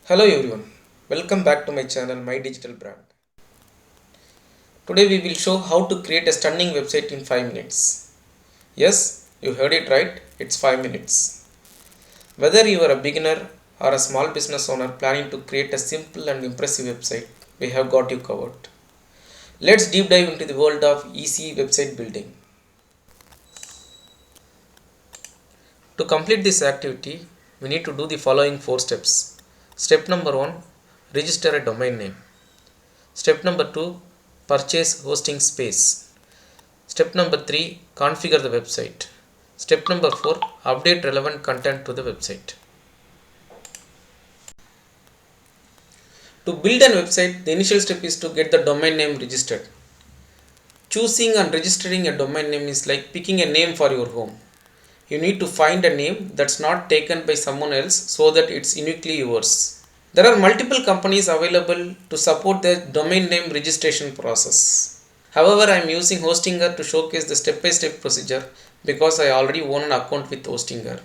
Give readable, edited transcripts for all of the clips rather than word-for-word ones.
Hello everyone, welcome back to my channel My Digital Brand. Today we will show how to create a stunning website in 5 minutes. Yes, you heard it right, it's 5 minutes. Whether you are a beginner or a small business owner planning to create a simple and impressive website, we have got you covered. Let's deep dive into the world of easy website building. To complete this activity, we need to do the following 4 steps. Step number 1, register a domain name. Step number 2, purchase hosting space. Step number 3, configure the website. Step number 4, update relevant content to the website. To build a website, the initial step is to get the domain name registered. Choosing and registering a domain name is like picking a name for your home. You need to find a name that's not taken by someone else so that it's uniquely yours. There are multiple companies available to support the domain name registration process. However, I am using Hostinger to showcase the step-by-step procedure because I already own an account with Hostinger.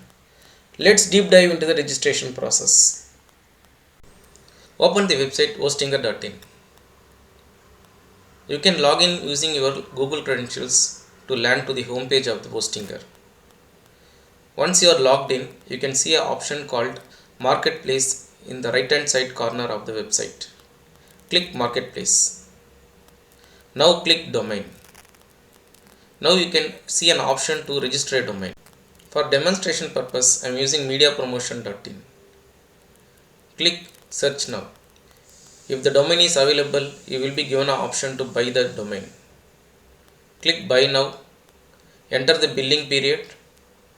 Let's deep dive into the registration process. Open the website hostinger.in. You can log in using your Google credentials to land to the home page of the Hostinger. Once you are logged in, you can see an option called Marketplace in the right hand side corner of the website. Click Marketplace. Now click Domain. Now you can see an option to register a domain. For demonstration purpose, I am using mediapromotion.in. Click Search Now. If the domain is available, you will be given an option to buy the domain. Click Buy Now. Enter the billing period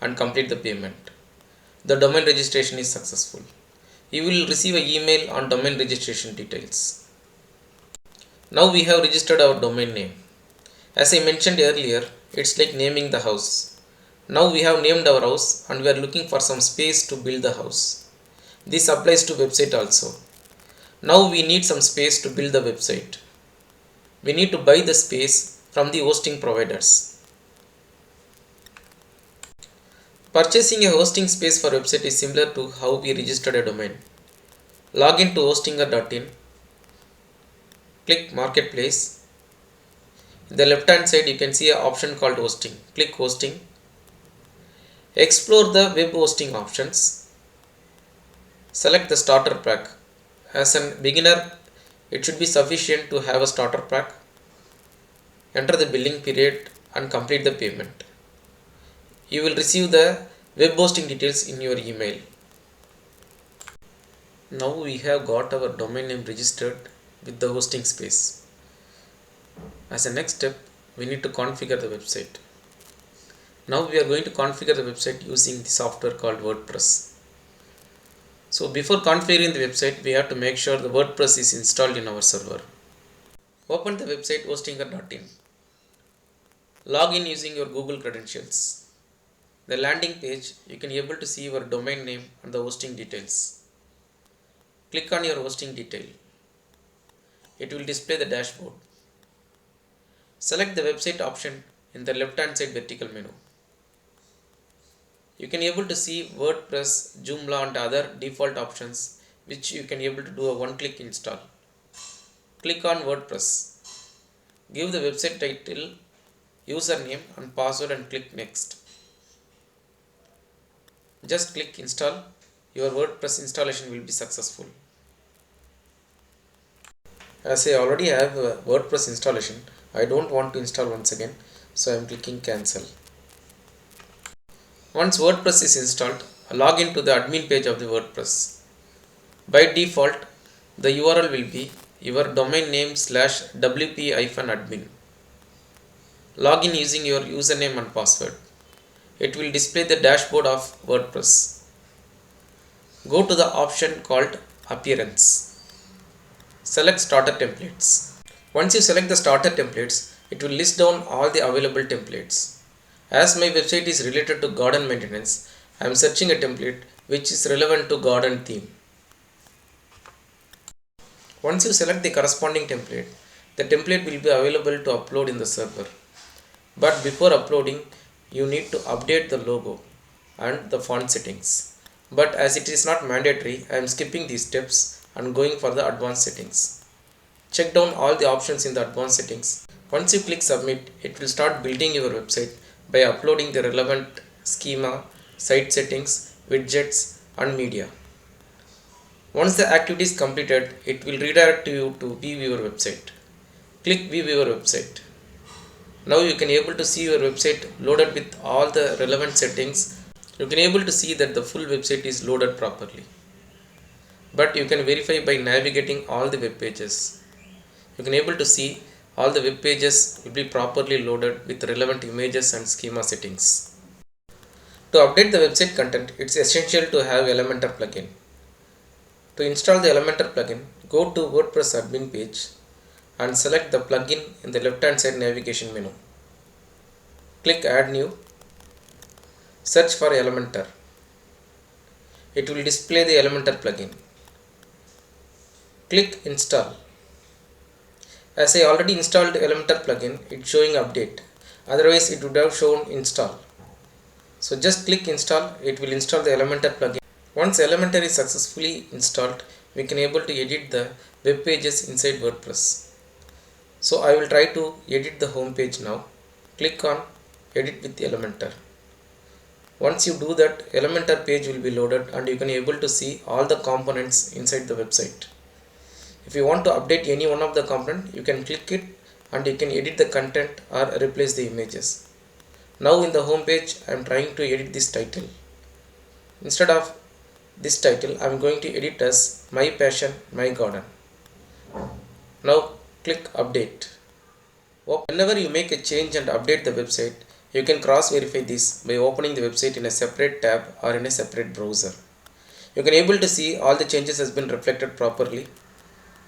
and complete the payment. The domain registration is successful. You will receive an email on domain registration details. Now we have registered our domain name. As I mentioned earlier, it's like naming the house. Now we have named our house and we are looking for some space to build the house. This applies to website also. Now we need some space to build the website. We need to buy the space from the hosting providers. Purchasing a hosting space for website is similar to how we registered a domain. Log in to hostinger.in. Click Marketplace. In the left hand side you can see an option called Hosting. Click Hosting. Explore the web hosting options. Select the starter pack. As a beginner, it should be sufficient to have a starter pack. Enter the billing period and complete the payment. You will receive the web hosting details in your email. Now we have got our domain name registered with the hosting space. As a next step, we need to configure the website. Now we are going to configure the website using the software called WordPress. So before configuring the website, we have to make sure the WordPress is installed in our server. Open the website hostinger.in. Log in using your Google credentials. The landing page, you can be able to see your domain name and the hosting details. Click on your hosting detail. It will display the dashboard. Select the website option in the left hand side vertical menu. You can be able to see WordPress, Joomla and other default options which you can be able to do a one-click install. Click on WordPress. Give the website title, username and password and click Next. Just click Install. Your WordPress installation will be successful. As I already have a WordPress installation, I don't want to install once again, so I am clicking Cancel. Once WordPress is installed, log into the admin page of the WordPress. By default, the URL will be your domain name /wp-admin. Log in using your username and password. It will display the dashboard of WordPress. Go to the option called Appearance. Select Starter Templates. Once you select the starter templates, it will list down all the available templates. As my website is related to garden maintenance, I am searching a template which is relevant to garden theme. Once you select the corresponding template, the template will be available to upload in the server. But before uploading, you need to update the logo and the font settings. but as it is not mandatory, I am skipping these steps and going for the advanced settings. Check down all the options in the advanced settings. Once you click submit, it will start building your website by uploading the relevant schema, site settings, widgets and media. Once the activity is completed, it will redirect you to view your website. Click view your website. Now you can able to see your website loaded with all the relevant settings. You can able to see that the full website is loaded properly. But you can verify by navigating all the web pages. You can able to see all the web pages will be properly loaded with relevant images and schema settings. To update the website content, it's essential to have Elementor plugin. To install the Elementor plugin, go to WordPress admin page and select the plugin in the left hand side navigation menu. Click add new, search for Elementor. It will display the Elementor plugin. Click install. As I already installed Elementor plugin, it's showing update. Otherwise it would have shown install. So just click install, it will install the Elementor plugin. Once Elementor is successfully installed, we can able to edit the web pages inside WordPress. So I will try to edit the home page now. Click on edit with Elementor. Once you do that, Elementor page will be loaded and you can able to see all the components inside the website. If you want to update any one of the component, you can click it and you can edit the content or replace the images. Now in the home page, I am trying to edit this title. Instead of this title, I am going to edit as My Passion, My Garden. Now click update. Whenever you make a change and update the website, you can cross verify this by opening the website in a separate tab or in a separate browser. You can able to see all the changes has been reflected properly.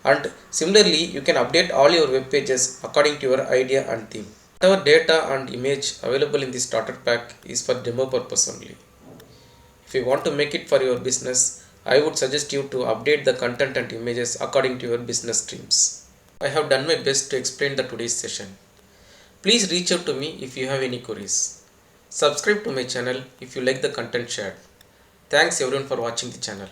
And similarly, you can update all your web pages according to your idea and theme. Whatever data and image available in this starter pack is for demo purpose only. If you want to make it for your business, I would suggest you to update the content and images according to your business streams. I have done my best to explain the today's session. Please reach out to me if you have any queries. Subscribe to my channel if you like the content shared. Thanks everyone for watching the channel.